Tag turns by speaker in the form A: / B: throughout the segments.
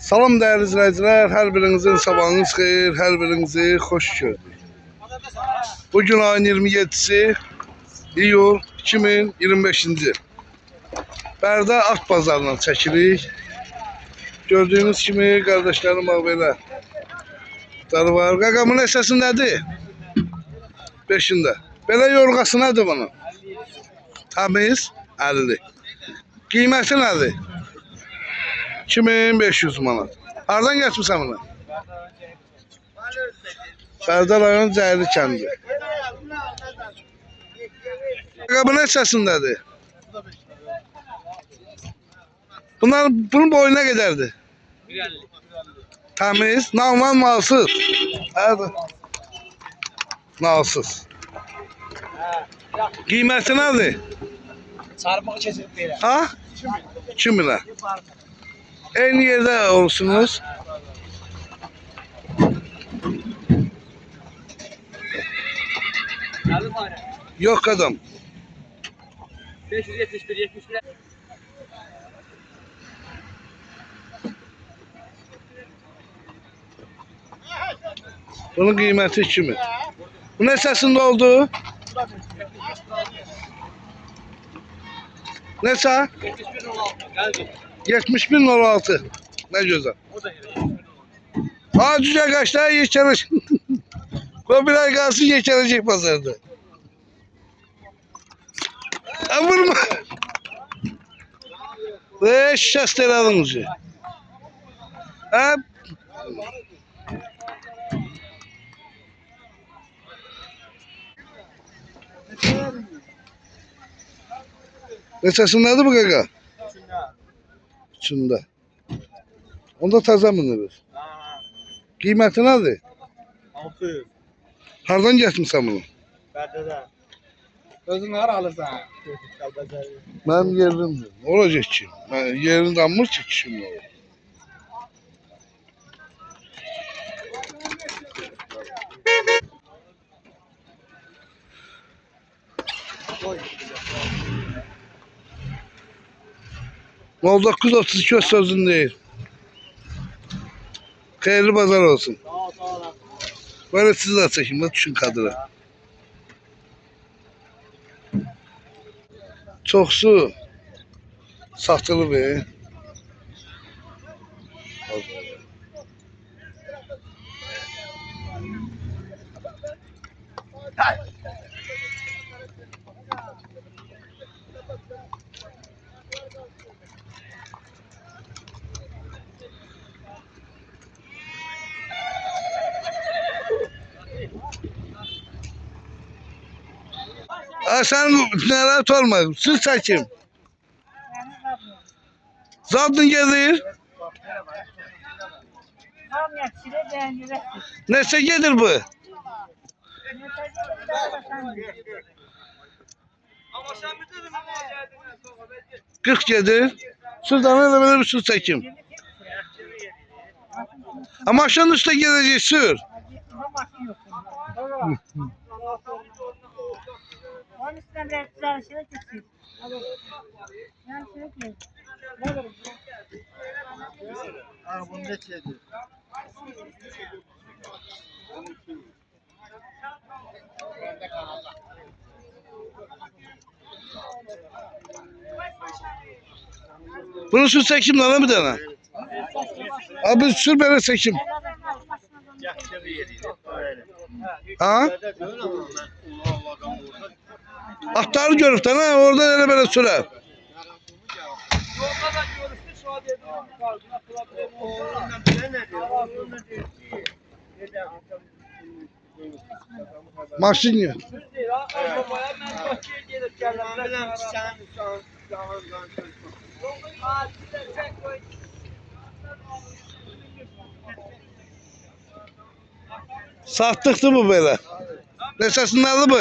A: Salam değerli izleyiciler, her birinizin sabahınız xeyir, her birinizi hoş gördük. Bugün ayın 27'si iyul 2025-ci. Bərdə at bazarından çəkirik. Gördüğünüz kimi kardeşlerim bak belə. Darı var. Qaqamın əsası nədir? 5'ində. Belə yorğası nədir bunun? Temiz 50. Qiyməti nədir? 2500 manat. Hardan getmişsən bunu? Bərdə rayon Cəyli kəndi. Qaqamın əsasındadır. Bunun boyu ne kadardı? Temiz, normal malsız. Evet. Nalsız. Qiyməti nədir?
B: Çarmığı keçirib belə.
A: Ha? 2 milə. Eyni yerdə olsunuz. Yok adam.
B: 571 71.
A: Bunun qiyməti 2 min. Bu ne səsində oldu? Neçə? 71.06. Ne güzel. Cüce kaçta yeşerek. Kobiler kalsın yeşerecek pazarda. Vurma. Ve şasteri alınca. Ha? Neçəsindədir bu qaqa? İçində. Onda taza mınırır. Qiyməti nədir?
B: 600.
A: Hardan getmişsən bunu?
B: Bərdədə. Özün hara alırsan?
A: Mənim yerimdir. Ne olacak ki? Yerini danmır ki kişinin olur. Mal 932 sözün değil. Hayırlı pazar olsun. Böyle siz de çekin. Bak düşün kadına. Çok su. Satılı be. Sen neler olma. Siz çekin. Zadın gelir. Neyse gelir bu. 40 gelir. Şuradan öyle böyle bir su çekim. Ama aşağının üstte gelecek sür.
C: Onun üstüne biraz güzel şeyler geçeyim. Yani şey ki. Ne olur?
B: Bunu ne çekti?
A: Bunu sür çekim lan bir tane. Abi sür böyle çekim. Ha? Atları görüp de ha orada öyle böyle sürer. Maşın ya. Sattıktı bu böyle. Nesasının adı bu.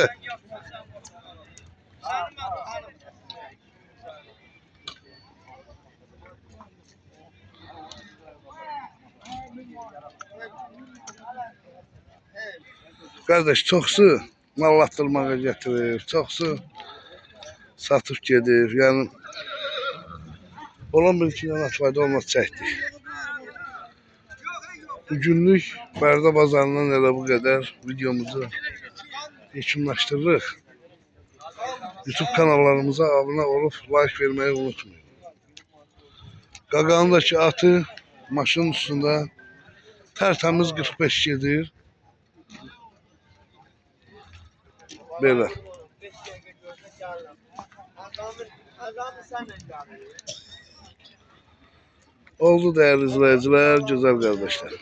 A: Kardeş çoxsu mallatdırmağa getirir, çoxsu satıb gedir. Yəni olan bir iki yana fayda olmaz çəkdik. Bugünlük Bərdə bazarından elə bu qədər. Videomuzu yekunlaşdırırıq. YouTube kanallarımıza abone olup like vermeyi unutmayın. Qaqanındakı atı maşının üstündə tertemiz 45 gedir. Belə. Oldu değerli izleyiciler, güzel kardeşler.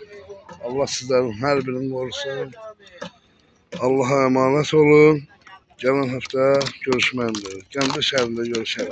A: Allah sizlerin her birini korusun. Allah'a emanet olun. Gelen hafta görüşmek üzere. Kendi şehrinde görüşelim.